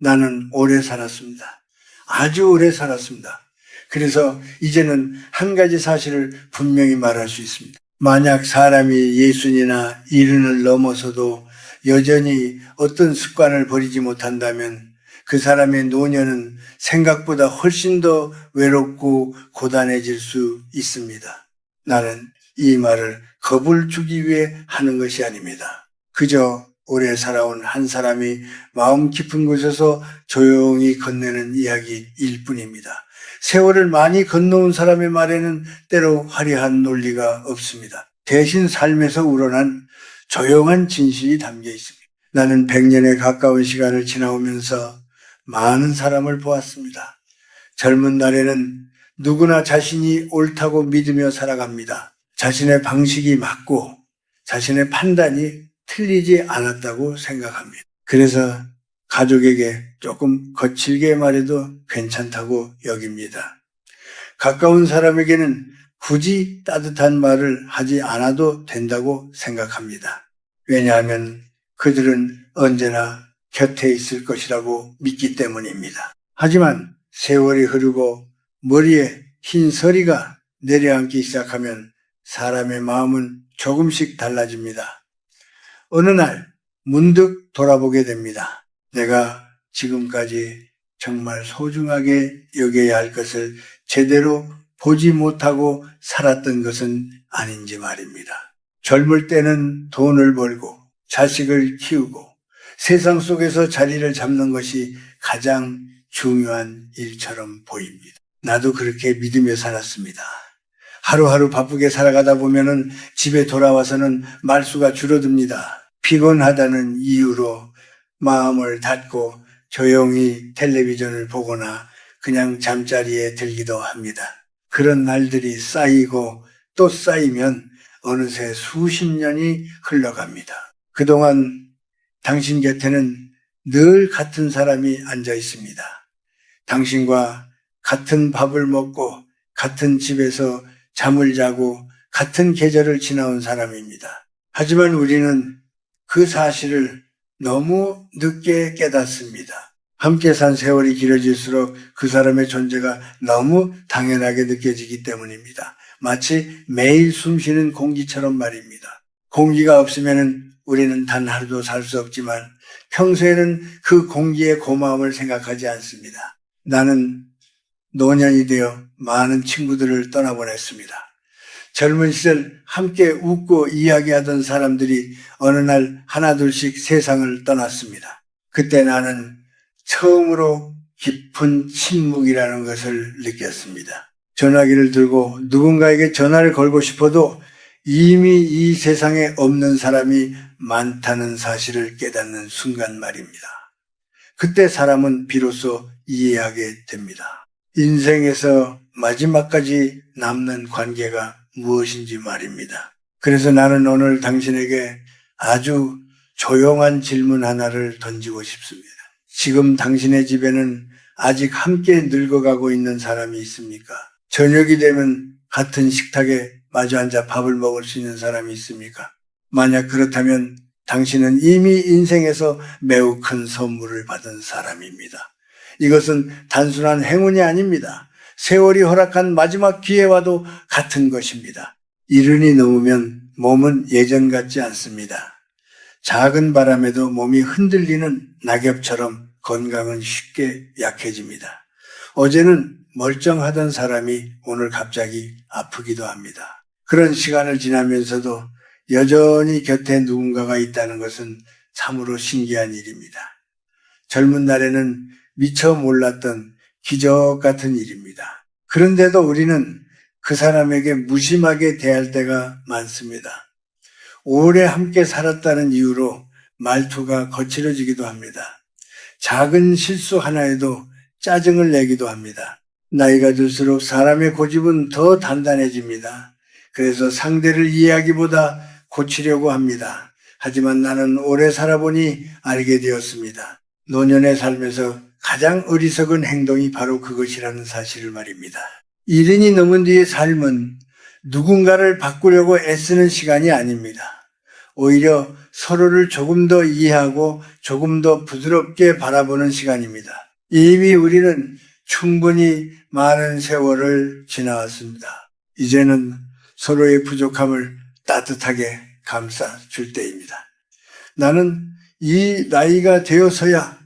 나는 오래 살았습니다. 아주 오래 살았습니다. 그래서 이제는 한 가지 사실을 분명히 말할 수 있습니다. 만약 사람이 예순이나 일흔을 넘어서도 여전히 어떤 습관을 버리지 못한다면 그 사람의 노년은 생각보다 훨씬 더 외롭고 고단해질 수 있습니다. 나는 이 말을 겁을 주기 위해 하는 것이 아닙니다. 그저 오래 살아온 한 사람이 마음 깊은 곳에서 조용히 건네는 이야기일 뿐입니다. 세월을 많이 건너온 사람의 말에는 때로 화려한 논리가 없습니다. 대신 삶에서 우러난 조용한 진실이 담겨 있습니다. 나는 100년에 가까운 시간을 지나오면서 많은 사람을 보았습니다. 젊은 날에는 누구나 자신이 옳다고 믿으며 살아갑니다. 자신의 방식이 맞고 자신의 판단이 틀리지 않았다고 생각합니다. 그래서 가족에게 조금 거칠게 말해도 괜찮다고 여깁니다. 가까운 사람에게는 굳이 따뜻한 말을 하지 않아도 된다고 생각합니다. 왜냐하면 그들은 언제나 곁에 있을 것이라고 믿기 때문입니다. 하지만 세월이 흐르고 머리에 흰 서리가 내려앉기 시작하면 사람의 마음은 조금씩 달라집니다. 어느 날 문득 돌아보게 됩니다. 내가 지금까지 정말 소중하게 여겨야 할 것을 제대로 보지 못하고 살았던 것은 아닌지 말입니다. 젊을 때는 돈을 벌고 자식을 키우고 세상 속에서 자리를 잡는 것이 가장 중요한 일처럼 보입니다. 나도 그렇게 믿으며 살았습니다. 하루하루 바쁘게 살아가다 보면은 집에 돌아와서는 말수가 줄어듭니다. 피곤하다는 이유로 마음을 닫고 조용히 텔레비전을 보거나 그냥 잠자리에 들기도 합니다. 그런 날들이 쌓이고 또 쌓이면 어느새 수십 년이 흘러갑니다. 그동안 당신 곁에는 늘 같은 사람이 앉아 있습니다. 당신과 같은 밥을 먹고 같은 집에서 잠을 자고 같은 계절을 지나온 사람입니다. 하지만 우리는 그 사실을 너무 늦게 깨닫습니다. 함께 산 세월이 길어질수록 그 사람의 존재가 너무 당연하게 느껴지기 때문입니다. 마치 매일 숨쉬는 공기처럼 말입니다. 공기가 없으면 우리는 단 하루도 살 수 없지만 평소에는 그 공기의 고마움을 생각하지 않습니다. 나는 노년이 되어 많은 친구들을 떠나보냈습니다. 젊은 시절 함께 웃고 이야기하던 사람들이 어느 날 하나둘씩 세상을 떠났습니다. 그때 나는 처음으로 깊은 침묵이라는 것을 느꼈습니다. 전화기를 들고 누군가에게 전화를 걸고 싶어도 이미 이 세상에 없는 사람이 많다는 사실을 깨닫는 순간 말입니다. 그때 사람은 비로소 이해하게 됩니다. 인생에서 마지막까지 남는 관계가 무엇인지 말입니다. 그래서 나는 오늘 당신에게 아주 조용한 질문 하나를 던지고 싶습니다. 지금 당신의 집에는 아직 함께 늙어가고 있는 사람이 있습니까? 저녁이 되면 같은 식탁에 마주 앉아 밥을 먹을 수 있는 사람이 있습니까? 만약 그렇다면 당신은 이미 인생에서 매우 큰 선물을 받은 사람입니다. 이것은 단순한 행운이 아닙니다. 세월이 허락한 마지막 기회와도 같은 것입니다. 이른이 넘으면 몸은 예전 같지 않습니다. 작은 바람에도 몸이 흔들리는 낙엽처럼 건강은 쉽게 약해집니다. 어제는 멀쩡하던 사람이 오늘 갑자기 아프기도 합니다. 그런 시간을 지나면서도 여전히 곁에 누군가가 있다는 것은 참으로 신기한 일입니다. 젊은 날에는 미처 몰랐던 기적 같은 일입니다. 그런데도 우리는 그 사람에게 무심하게 대할 때가 많습니다. 오래 함께 살았다는 이유로 말투가 거칠어지기도 합니다. 작은 실수 하나에도 짜증을 내기도 합니다. 나이가 들수록 사람의 고집은 더 단단해집니다. 그래서 상대를 이해하기보다 고치려고 합니다. 하지만 나는 오래 살아보니 알게 되었습니다. 노년의 삶에서 가장 어리석은 행동이 바로 그것이라는 사실을 말입니다. 이른이 넘은 뒤의 삶은 누군가를 바꾸려고 애쓰는 시간이 아닙니다. 오히려 서로를 조금 더 이해하고 조금 더 부드럽게 바라보는 시간입니다. 이미 우리는 충분히 많은 세월을 지나왔습니다. 이제는 서로의 부족함을 따뜻하게 감싸줄 때입니다. 나는 이 나이가 되어서야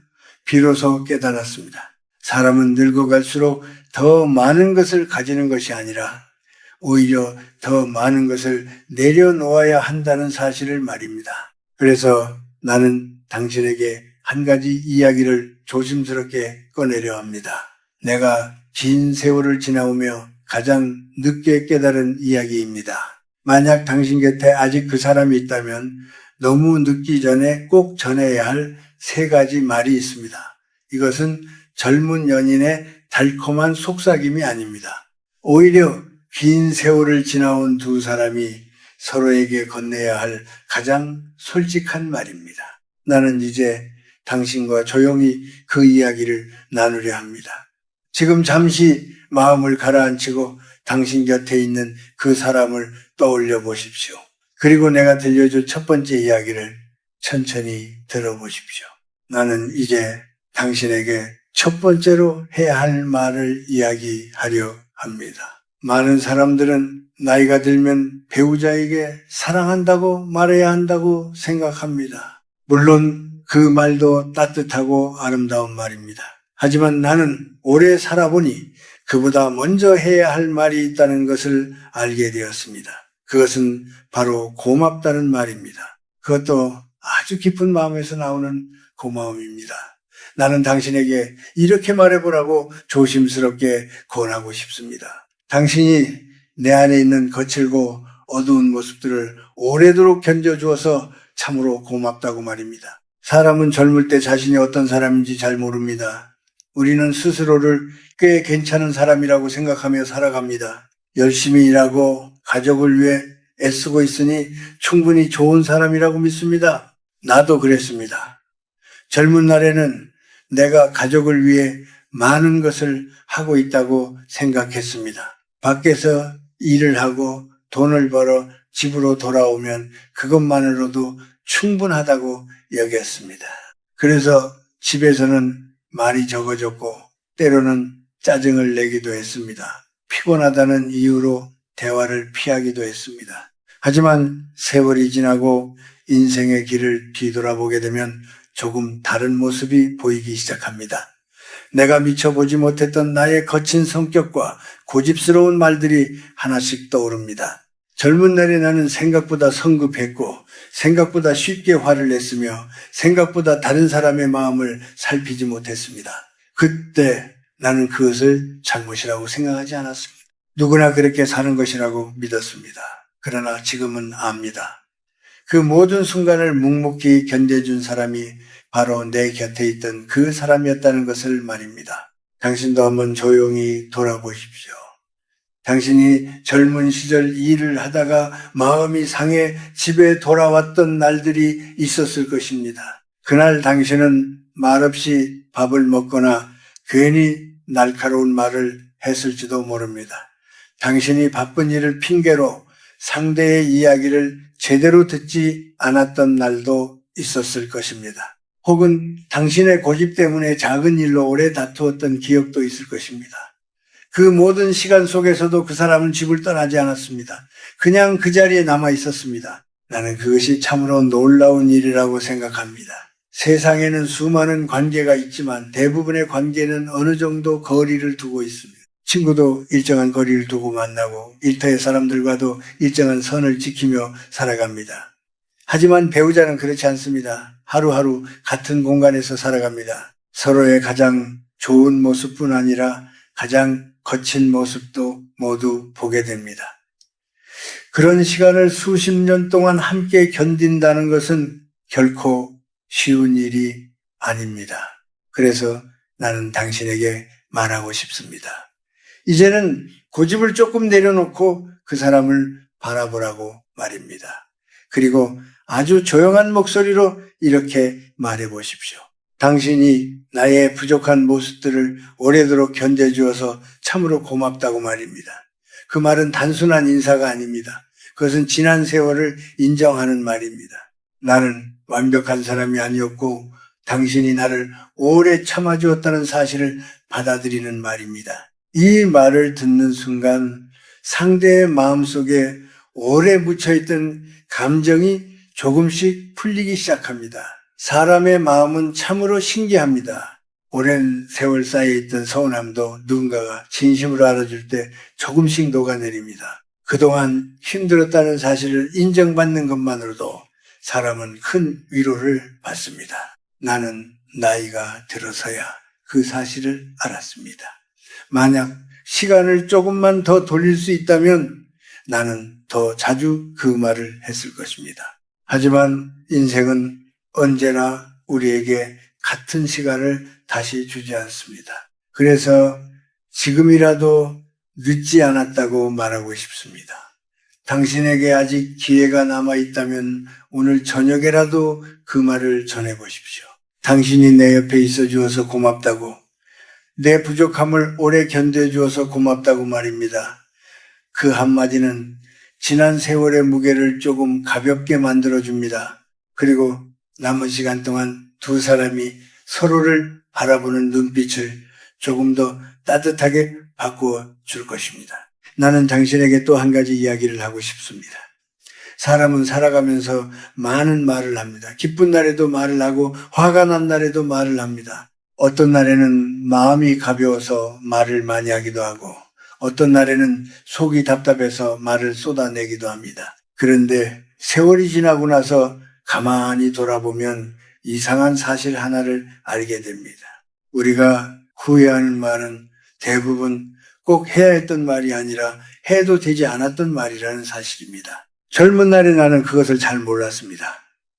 비로소 깨달았습니다. 사람은 늙어갈수록 더 많은 것을 가지는 것이 아니라 오히려 더 많은 것을 내려놓아야 한다는 사실을 말입니다. 그래서 나는 당신에게 한 가지 이야기를 조심스럽게 꺼내려 합니다. 내가 긴 세월을 지나오며 가장 늦게 깨달은 이야기입니다. 만약 당신 곁에 아직 그 사람이 있다면 너무 늦기 전에 꼭 전해야 할 3가지 말이 있습니다. 이것은 젊은 연인의 달콤한 속삭임이 아닙니다. 오히려 긴 세월을 지나온 두 사람이 서로에게 건네야 할 가장 솔직한 말입니다. 나는 이제 당신과 조용히 그 이야기를 나누려 합니다. 지금 잠시 마음을 가라앉히고 당신 곁에 있는 그 사람을 떠올려 보십시오. 그리고 내가 들려줄 첫 번째 이야기를 천천히 들어보십시오. 나는 이제 당신에게 첫 번째로 해야 할 말을 이야기하려 합니다. 많은 사람들은 나이가 들면 배우자에게 사랑한다고 말해야 한다고 생각합니다. 물론 그 말도 따뜻하고 아름다운 말입니다. 하지만 나는 오래 살아보니 그보다 먼저 해야 할 말이 있다는 것을 알게 되었습니다. 그것은 바로 고맙다는 말입니다. 그것도 아주 깊은 마음에서 나오는 고마움입니다. 나는 당신에게 이렇게 말해보라고 조심스럽게 권하고 싶습니다. 당신이 내 안에 있는 거칠고 어두운 모습들을 오래도록 견뎌주어서 참으로 고맙다고 말입니다. 사람은 젊을 때 자신이 어떤 사람인지 잘 모릅니다. 우리는 스스로를 꽤 괜찮은 사람이라고 생각하며 살아갑니다. 열심히 일하고 가족을 위해 애쓰고 있으니 충분히 좋은 사람이라고 믿습니다. 나도 그랬습니다. 젊은 날에는 내가 가족을 위해 많은 것을 하고 있다고 생각했습니다. 밖에서 일을 하고 돈을 벌어 집으로 돌아오면 그것만으로도 충분하다고 여겼습니다. 그래서 집에서는 말이 적어졌고 때로는 짜증을 내기도 했습니다. 피곤하다는 이유로 대화를 피하기도 했습니다. 하지만 세월이 지나고 인생의 길을 뒤돌아보게 되면 조금 다른 모습이 보이기 시작합니다. 내가 미쳐보지 못했던 나의 거친 성격과 고집스러운 말들이 하나씩 떠오릅니다. 젊은 날에 나는 생각보다 성급했고 생각보다 쉽게 화를 냈으며 생각보다 다른 사람의 마음을 살피지 못했습니다. 그때 나는 그것을 잘못이라고 생각하지 않았습니다. 누구나 그렇게 사는 것이라고 믿었습니다. 그러나 지금은 압니다. 그 모든 순간을 묵묵히 견뎌준 사람이 바로 내 곁에 있던 그 사람이었다는 것을 말입니다. 당신도 한번 조용히 돌아보십시오. 당신이 젊은 시절 일을 하다가 마음이 상해 집에 돌아왔던 날들이 있었을 것입니다. 그날 당신은 말없이 밥을 먹거나 괜히 날카로운 말을 했을지도 모릅니다. 당신이 바쁜 일을 핑계로 상대의 이야기를 제대로 듣지 않았던 날도 있었을 것입니다. 혹은 당신의 고집 때문에 작은 일로 오래 다투었던 기억도 있을 것입니다. 그 모든 시간 속에서도 그 사람은 집을 떠나지 않았습니다. 그냥 그 자리에 남아 있었습니다. 나는 그것이 참으로 놀라운 일이라고 생각합니다. 세상에는 수많은 관계가 있지만 대부분의 관계는 어느 정도 거리를 두고 있습니다. 친구도 일정한 거리를 두고 만나고 일터의 사람들과도 일정한 선을 지키며 살아갑니다. 하지만 배우자는 그렇지 않습니다. 하루하루 같은 공간에서 살아갑니다. 서로의 가장 좋은 모습뿐 아니라 가장 거친 모습도 모두 보게 됩니다. 그런 시간을 수십 년 동안 함께 견딘다는 것은 결코 쉬운 일이 아닙니다. 그래서 나는 당신에게 말하고 싶습니다. 이제는 고집을 조금 내려놓고 그 사람을 바라보라고 말입니다. 그리고 아주 조용한 목소리로 이렇게 말해 보십시오. 당신이 나의 부족한 모습들을 오래도록 견뎌주어서 참으로 고맙다고 말입니다. 그 말은 단순한 인사가 아닙니다. 그것은 지난 세월을 인정하는 말입니다. 나는 완벽한 사람이 아니었고 당신이 나를 오래 참아주었다는 사실을 받아들이는 말입니다. 이 말을 듣는 순간 상대의 마음속에 오래 묻혀있던 감정이 조금씩 풀리기 시작합니다. 사람의 마음은 참으로 신기합니다. 오랜 세월 쌓여 있던 서운함도 누군가가 진심으로 알아줄 때 조금씩 녹아내립니다. 그동안 힘들었다는 사실을 인정받는 것만으로도 사람은 큰 위로를 받습니다. 나는 나이가 들어서야 그 사실을 알았습니다. 만약 시간을 조금만 더 돌릴 수 있다면 나는 더 자주 그 말을 했을 것입니다. 하지만 인생은 언제나 우리에게 같은 시간을 다시 주지 않습니다. 그래서 지금이라도 늦지 않았다고 말하고 싶습니다. 당신에게 아직 기회가 남아있다면 오늘 저녁에라도 그 말을 전해보십시오. 당신이 내 옆에 있어 주어서 고맙다고, 내 부족함을 오래 견뎌주어서 고맙다고 말입니다. 그 한마디는 지난 세월의 무게를 조금 가볍게 만들어줍니다. 그리고 남은 시간 동안 두 사람이 서로를 바라보는 눈빛을 조금 더 따뜻하게 바꾸어 줄 것입니다. 나는 당신에게 또 한 가지 이야기를 하고 싶습니다. 사람은 살아가면서 많은 말을 합니다. 기쁜 날에도 말을 하고 화가 난 날에도 말을 합니다. 어떤 날에는 마음이 가벼워서 말을 많이 하기도 하고 어떤 날에는 속이 답답해서 말을 쏟아내기도 합니다. 그런데 세월이 지나고 나서 가만히 돌아보면 이상한 사실 하나를 알게 됩니다. 우리가 후회하는 말은 대부분 꼭 해야 했던 말이 아니라 해도 되지 않았던 말이라는 사실입니다. 젊은 날에 나는 그것을 잘 몰랐습니다.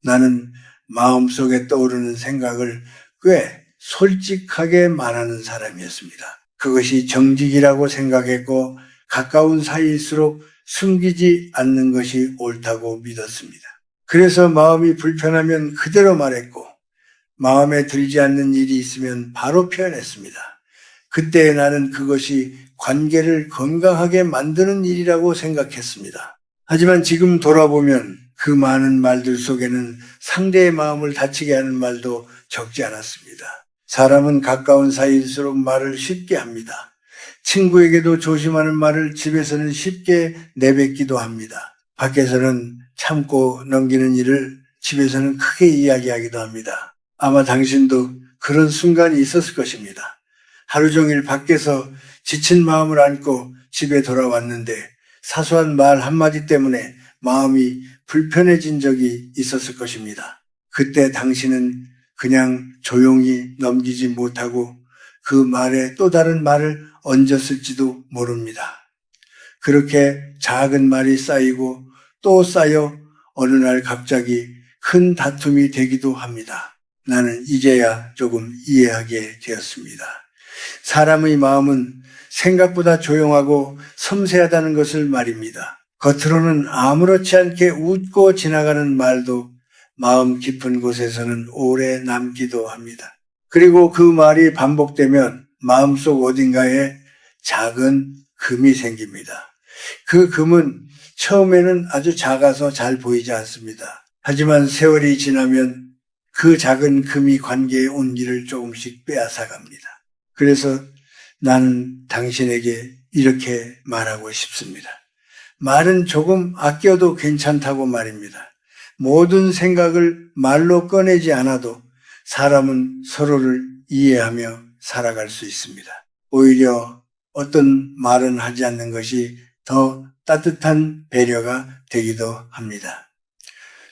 나는 마음속에 떠오르는 생각을 꽤 솔직하게 말하는 사람이었습니다. 그것이 정직이라고 생각했고 가까운 사이일수록 숨기지 않는 것이 옳다고 믿었습니다. 그래서 마음이 불편하면 그대로 말했고 마음에 들지 않는 일이 있으면 바로 표현했습니다. 그때 나는 그것이 관계를 건강하게 만드는 일이라고 생각했습니다. 하지만 지금 돌아보면 그 많은 말들 속에는 상대의 마음을 다치게 하는 말도 적지 않았습니다. 사람은 가까운 사이일수록 말을 쉽게 합니다. 친구에게도 조심하는 말을 집에서는 쉽게 내뱉기도 합니다. 밖에서는 참고 넘기는 일을 집에서는 크게 이야기하기도 합니다. 아마 당신도 그런 순간이 있었을 것입니다. 하루 종일 밖에서 지친 마음을 안고 집에 돌아왔는데 사소한 말 한마디 때문에 마음이 불편해진 적이 있었을 것입니다. 그때 당신은 그냥 조용히 넘기지 못하고 그 말에 또 다른 말을 얹었을지도 모릅니다. 그렇게 작은 말이 쌓이고 또 쌓여 어느 날 갑자기 큰 다툼이 되기도 합니다. 나는 이제야 조금 이해하게 되었습니다. 사람의 마음은 생각보다 조용하고 섬세하다는 것을 말입니다. 겉으로는 아무렇지 않게 웃고 지나가는 말도 마음 깊은 곳에서는 오래 남기도 합니다. 그리고 그 말이 반복되면 마음속 어딘가에 작은 금이 생깁니다. 그 금은 처음에는 아주 작아서 잘 보이지 않습니다. 하지만 세월이 지나면 그 작은 금이 관계의 온기를 조금씩 빼앗아갑니다. 그래서 나는 당신에게 이렇게 말하고 싶습니다. 말은 조금 아껴도 괜찮다고 말입니다. 모든 생각을 말로 꺼내지 않아도 사람은 서로를 이해하며 살아갈 수 있습니다. 오히려 어떤 말은 하지 않는 것이 더 따뜻한 배려가 되기도 합니다.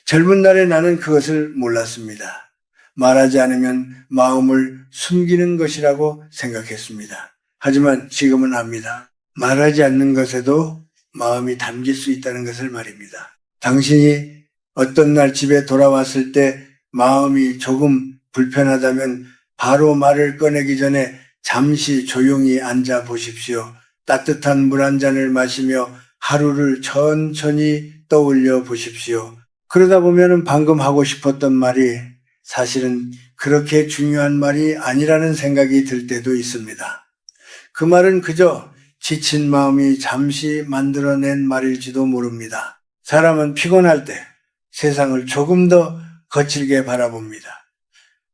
젊은 날에 나는 그것을 몰랐습니다. 말하지 않으면 마음을 숨기는 것이라고 생각했습니다. 하지만 지금은 압니다. 말하지 않는 것에도 마음이 담길 수 있다는 것을 말입니다. 당신이 어떤 날 집에 돌아왔을 때 마음이 조금 불편하다면 바로 말을 꺼내기 전에 잠시 조용히 앉아 보십시오. 따뜻한 물 한 잔을 마시며 하루를 천천히 떠올려 보십시오. 그러다 보면 방금 하고 싶었던 말이 사실은 그렇게 중요한 말이 아니라는 생각이 들 때도 있습니다. 그 말은 그저 지친 마음이 잠시 만들어낸 말일지도 모릅니다. 사람은 피곤할 때 세상을 조금 더 거칠게 바라봅니다.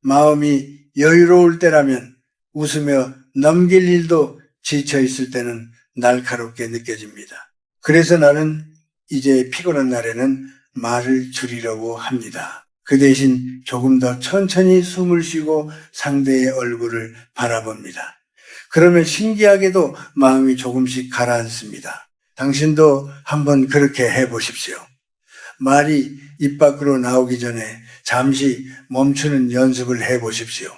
마음이 여유로울 때라면 웃으며 넘길 일도 지쳐 있을 때는 날카롭게 느껴집니다. 그래서 나는 이제 피곤한 날에는 말을 줄이려고 합니다. 그 대신 조금 더 천천히 숨을 쉬고 상대의 얼굴을 바라봅니다. 그러면 신기하게도 마음이 조금씩 가라앉습니다. 당신도 한번 그렇게 해보십시오. 말이 입 밖으로 나오기 전에 잠시 멈추는 연습을 해보십시오.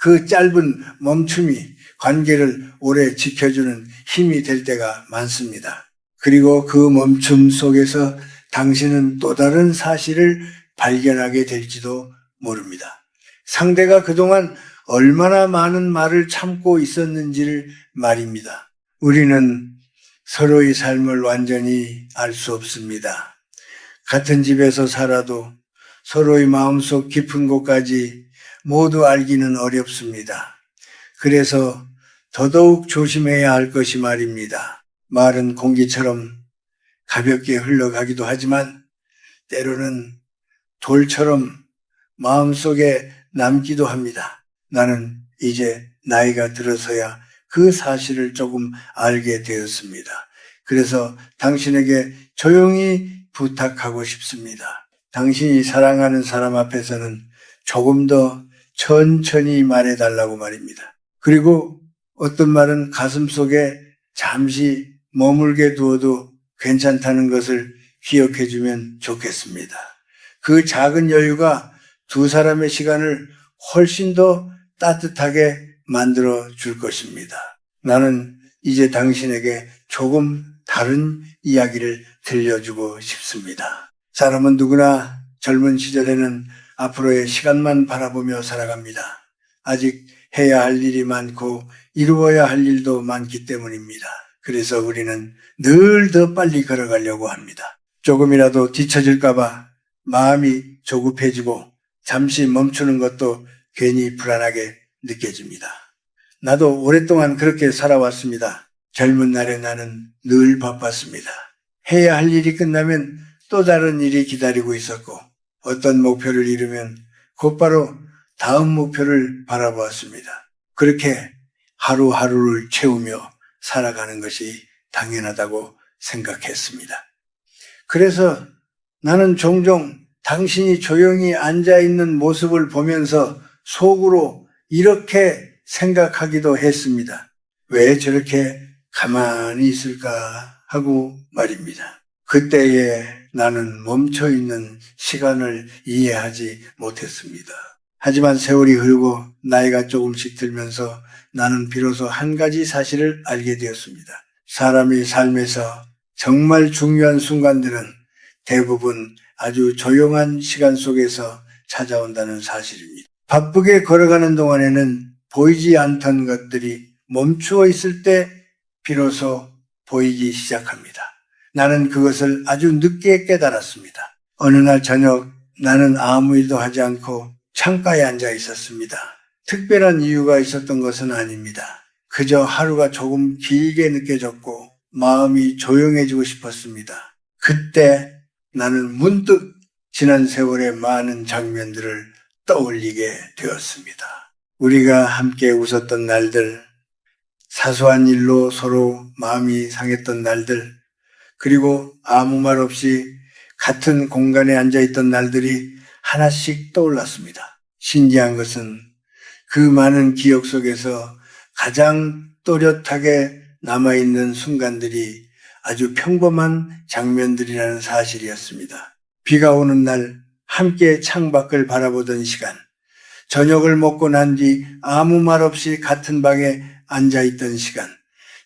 그 짧은 멈춤이 관계를 오래 지켜주는 힘이 될 때가 많습니다. 그리고 그 멈춤 속에서 당신은 또 다른 사실을 발견하게 될지도 모릅니다. 상대가 그동안 얼마나 많은 말을 참고 있었는지를 말입니다. 우리는 서로의 삶을 완전히 알 수 없습니다. 같은 집에서 살아도 서로의 마음속 깊은 곳까지 모두 알기는 어렵습니다. 그래서 더더욱 조심해야 할 것이 말입니다. 말은 공기처럼 가볍게 흘러가기도 하지만 때로는 돌처럼 마음속에 남기도 합니다. 나는 이제 나이가 들어서야 그 사실을 조금 알게 되었습니다. 그래서 당신에게 조용히 부탁하고 싶습니다. 당신이 사랑하는 사람 앞에서는 조금 더 천천히 말해달라고 말입니다. 그리고 어떤 말은 가슴속에 잠시 머물게 두어도 괜찮다는 것을 기억해주면 좋겠습니다. 그 작은 여유가 두 사람의 시간을 훨씬 더 따뜻하게 만들어 줄 것입니다. 나는 이제 당신에게 조금 다른 이야기를 들려주고 싶습니다. 사람은 누구나 젊은 시절에는 앞으로의 시간만 바라보며 살아갑니다. 아직 해야 할 일이 많고 이루어야 할 일도 많기 때문입니다. 그래서 우리는 늘 더 빨리 걸어가려고 합니다. 조금이라도 뒤처질까봐 마음이 조급해지고 잠시 멈추는 것도 괜히 불안하게 느껴집니다. 나도 오랫동안 그렇게 살아왔습니다. 젊은 날에 나는 늘 바빴습니다. 해야 할 일이 끝나면 또 다른 일이 기다리고 있었고 어떤 목표를 이루면 곧바로 다음 목표를 바라보았습니다. 그렇게 하루하루를 채우며 살아가는 것이 당연하다고 생각했습니다. 그래서 나는 종종 당신이 조용히 앉아있는 모습을 보면서 속으로 이렇게 생각하기도 했습니다. 왜 저렇게 가만히 있을까 하고 말입니다. 그때에 나는 멈춰있는 시간을 이해하지 못했습니다. 하지만 세월이 흐르고 나이가 조금씩 들면서 나는 비로소 한 가지 사실을 알게 되었습니다. 사람의 삶에서 정말 중요한 순간들은 대부분 아주 조용한 시간 속에서 찾아온다는 사실입니다. 바쁘게 걸어가는 동안에는 보이지 않던 것들이 멈추어 있을 때 비로소 보이기 시작합니다. 나는 그것을 아주 늦게 깨달았습니다. 어느 날 저녁 나는 아무 일도 하지 않고 창가에 앉아 있었습니다. 특별한 이유가 있었던 것은 아닙니다. 그저 하루가 조금 길게 느껴졌고 마음이 조용해지고 싶었습니다. 그때 나는 문득 지난 세월의 많은 장면들을 떠올리게 되었습니다. 우리가 함께 웃었던 날들, 사소한 일로 서로 마음이 상했던 날들, 그리고 아무 말 없이 같은 공간에 앉아있던 날들이 하나씩 떠올랐습니다. 신기한 것은 그 많은 기억 속에서 가장 또렷하게 남아있는 순간들이 아주 평범한 장면들이라는 사실이었습니다. 비가 오는 날 함께 창밖을 바라보던 시간, 저녁을 먹고 난 뒤 아무 말 없이 같은 방에 앉아있던 시간,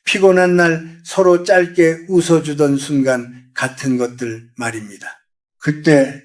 피곤한 날 서로 짧게 웃어주던 순간 같은 것들 말입니다. 그때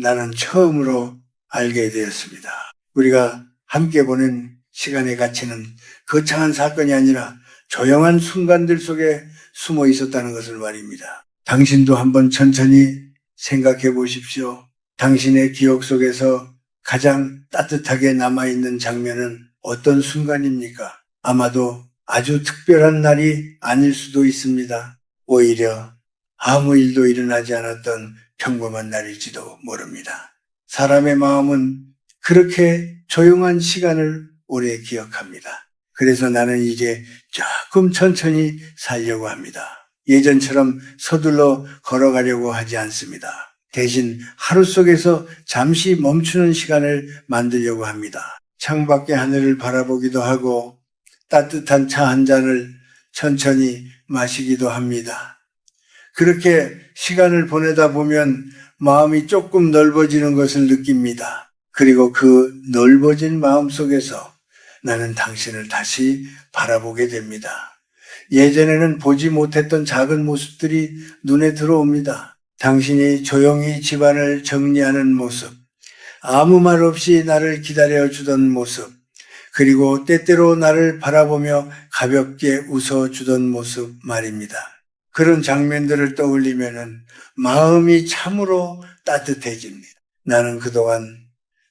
나는 처음으로 알게 되었습니다. 우리가 함께 보낸 시간의 가치는 거창한 사건이 아니라 조용한 순간들 속에 숨어 있었다는 것을 말입니다. 당신도 한번 천천히 생각해 보십시오. 당신의 기억 속에서 가장 따뜻하게 남아있는 장면은 어떤 순간입니까? 아마도 아주 특별한 날이 아닐 수도 있습니다. 오히려 아무 일도 일어나지 않았던 평범한 날일지도 모릅니다. 사람의 마음은 그렇게 조용한 시간을 오래 기억합니다. 그래서 나는 이제 조금 천천히 살려고 합니다. 예전처럼 서둘러 걸어가려고 하지 않습니다. 대신 하루 속에서 잠시 멈추는 시간을 만들려고 합니다. 창밖의 하늘을 바라보기도 하고 따뜻한 차 한 잔을 천천히 마시기도 합니다. 그렇게 시간을 보내다 보면 마음이 조금 넓어지는 것을 느낍니다. 그리고 그 넓어진 마음 속에서 나는 당신을 다시 바라보게 됩니다. 예전에는 보지 못했던 작은 모습들이 눈에 들어옵니다. 당신이 조용히 집안을 정리하는 모습, 아무 말 없이 나를 기다려주던 모습, 그리고 때때로 나를 바라보며 가볍게 웃어주던 모습 말입니다. 그런 장면들을 떠올리면은 마음이 참으로 따뜻해집니다. 나는 그동안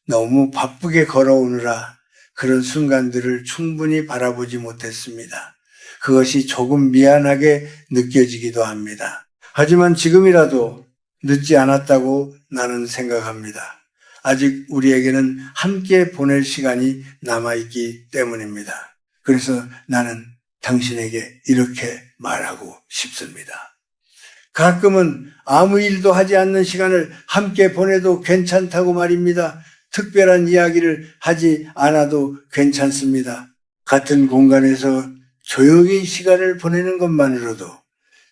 너무 바쁘게 걸어오느라 그런 순간들을 충분히 바라보지 못했습니다. 그것이 조금 미안하게 느껴지기도 합니다. 하지만 지금이라도 늦지 않았다고 나는 생각합니다. 아직 우리에게는 함께 보낼 시간이 남아있기 때문입니다. 그래서 나는 당신에게 이렇게 말하고 싶습니다. 가끔은 아무 일도 하지 않는 시간을 함께 보내도 괜찮다고 말입니다. 특별한 이야기를 하지 않아도 괜찮습니다. 같은 공간에서 조용히 시간을 보내는 것만으로도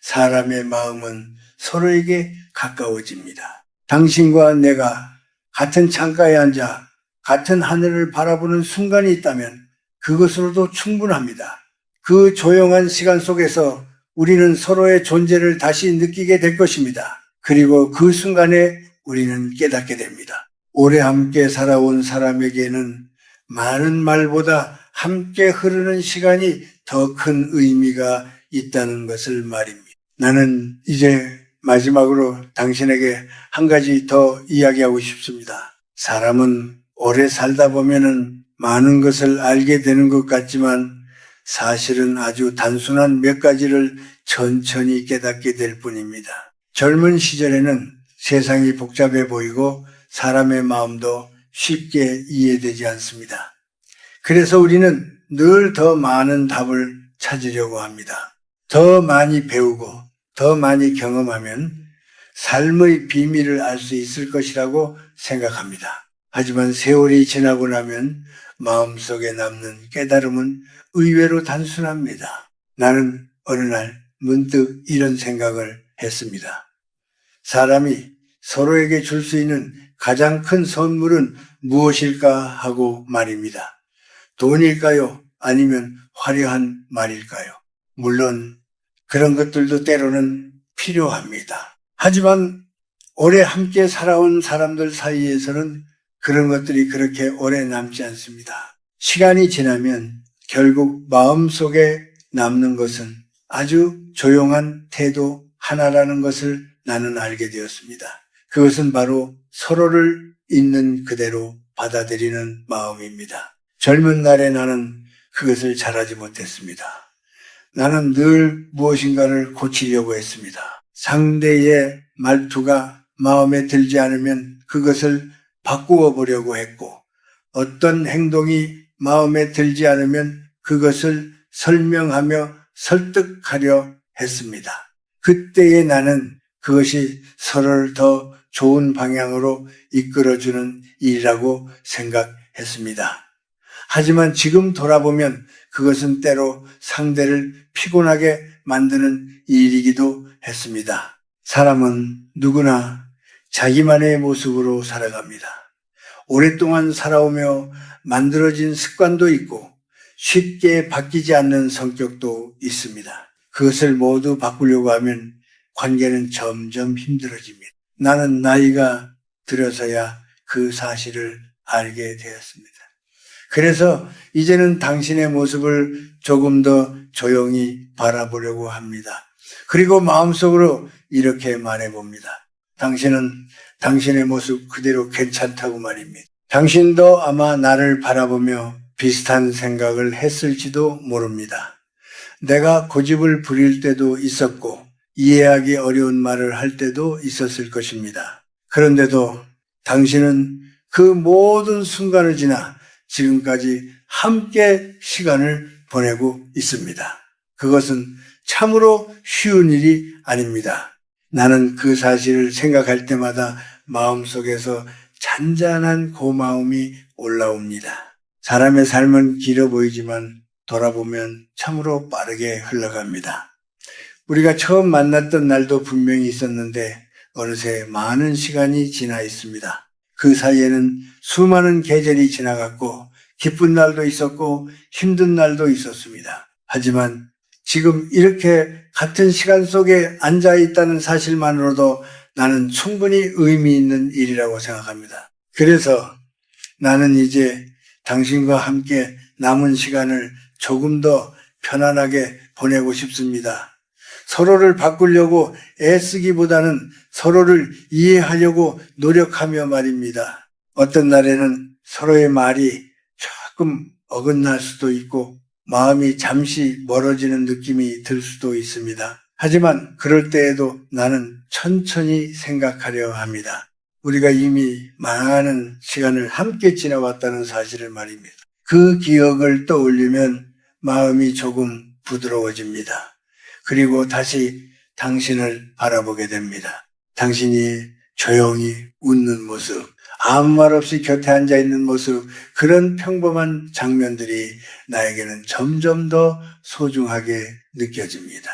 사람의 마음은 서로에게 가까워집니다. 당신과 내가 같은 창가에 앉아 같은 하늘을 바라보는 순간이 있다면 그것으로도 충분합니다. 그 조용한 시간 속에서 우리는 서로의 존재를 다시 느끼게 될 것입니다. 그리고 그 순간에 우리는 깨닫게 됩니다. 오래 함께 살아온 사람에게는 많은 말보다 함께 흐르는 시간이 더 큰 의미가 있다는 것을 말입니다. 나는 이제 마지막으로 당신에게 한 가지 더 이야기하고 싶습니다. 사람은 오래 살다 보면은 많은 것을 알게 되는 것 같지만 사실은 아주 단순한 몇 가지를 천천히 깨닫게 될 뿐입니다. 젊은 시절에는 세상이 복잡해 보이고 사람의 마음도 쉽게 이해되지 않습니다. 그래서 우리는 늘 더 많은 답을 찾으려고 합니다. 더 많이 배우고 더 많이 경험하면 삶의 비밀을 알 수 있을 것이라고 생각합니다. 하지만 세월이 지나고 나면 마음속에 남는 깨달음은 의외로 단순합니다. 나는 어느 날 문득 이런 생각을 했습니다. 사람이 서로에게 줄 수 있는 가장 큰 선물은 무엇일까 하고 말입니다. 돈일까요? 아니면 화려한 말일까요? 물론 그런 것들도 때로는 필요합니다. 하지만 오래 함께 살아온 사람들 사이에서는 그런 것들이 그렇게 오래 남지 않습니다. 시간이 지나면 결국 마음속에 남는 것은 아주 조용한 태도 하나라는 것을 나는 알게 되었습니다. 그것은 바로 서로를 있는 그대로 받아들이는 마음입니다. 젊은 날에 나는 그것을 잘하지 못했습니다. 나는 늘 무엇인가를 고치려고 했습니다. 상대의 말투가 마음에 들지 않으면 그것을 바꾸어 보려고 했고, 어떤 행동이 마음에 들지 않으면 그것을 설명하며 설득하려 했습니다. 그때의 나는 그것이 서로를 더 좋은 방향으로 이끌어주는 일이라고 생각했습니다. 하지만 지금 돌아보면 그것은 때로 상대를 피곤하게 만드는 일이기도 했습니다. 사람은 누구나 자기만의 모습으로 살아갑니다. 오랫동안 살아오며 만들어진 습관도 있고 쉽게 바뀌지 않는 성격도 있습니다. 그것을 모두 바꾸려고 하면 관계는 점점 힘들어집니다. 나는 나이가 들어서야 그 사실을 알게 되었습니다. 그래서 이제는 당신의 모습을 조금 더 조용히 바라보려고 합니다. 그리고 마음속으로 이렇게 말해봅니다. 당신은 당신의 모습 그대로 괜찮다고 말입니다. 당신도 아마 나를 바라보며 비슷한 생각을 했을지도 모릅니다. 내가 고집을 부릴 때도 있었고 이해하기 어려운 말을 할 때도 있었을 것입니다. 그런데도 당신은 그 모든 순간을 지나 지금까지 함께 시간을 보내고 있습니다. 그것은 참으로 쉬운 일이 아닙니다. 나는 그 사실을 생각할 때마다 마음속에서 잔잔한 고마움이 올라옵니다. 사람의 삶은 길어 보이지만 돌아보면 참으로 빠르게 흘러갑니다. 우리가 처음 만났던 날도 분명히 있었는데 어느새 많은 시간이 지나 있습니다. 그 사이에는 수많은 계절이 지나갔고 기쁜 날도 있었고 힘든 날도 있었습니다. 하지만 지금 이렇게 같은 시간 속에 앉아 있다는 사실만으로도 나는 충분히 의미 있는 일이라고 생각합니다. 그래서 나는 이제 당신과 함께 남은 시간을 조금 더 편안하게 보내고 싶습니다. 서로를 바꾸려고 애쓰기보다는 서로를 이해하려고 노력하며 말입니다. 어떤 날에는 서로의 말이 조금 어긋날 수도 있고 마음이 잠시 멀어지는 느낌이 들 수도 있습니다. 하지만 그럴 때에도 나는 천천히 생각하려 합니다. 우리가 이미 많은 시간을 함께 지나왔다는 사실을 말입니다. 그 기억을 떠올리면 마음이 조금 부드러워집니다. 그리고 다시 당신을 바라보게 됩니다. 당신이 조용히 웃는 모습, 아무 말 없이 곁에 앉아 있는 모습, 그런 평범한 장면들이 나에게는 점점 더 소중하게 느껴집니다.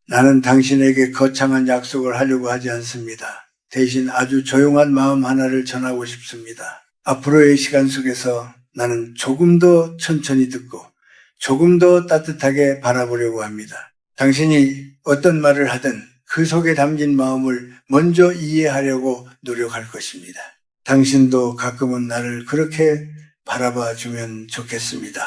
나는 당신에게 거창한 약속을 하려고 하지 않습니다. 대신 아주 조용한 마음 하나를 전하고 싶습니다. 앞으로의 시간 속에서 나는 조금 더 천천히 듣고 조금 더 따뜻하게 바라보려고 합니다. 당신이 어떤 말을 하든 그 속에 담긴 마음을 먼저 이해하려고 노력할 것입니다. 당신도 가끔은 나를 그렇게 바라봐 주면 좋겠습니다.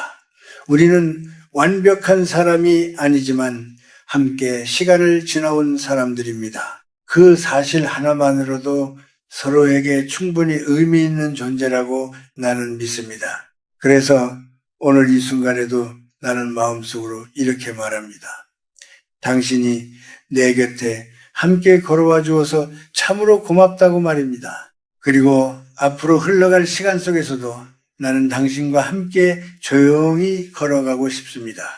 우리는 완벽한 사람이 아니지만 함께 시간을 지나온 사람들입니다. 그 사실 하나만으로도 서로에게 충분히 의미 있는 존재라고 나는 믿습니다. 그래서 오늘 이 순간에도 나는 마음속으로 이렇게 말합니다. 당신이 내 곁에 함께 걸어와 주어서 참으로 고맙다고 말입니다. 그리고 앞으로 흘러갈 시간 속에서도 나는 당신과 함께 조용히 걸어가고 싶습니다.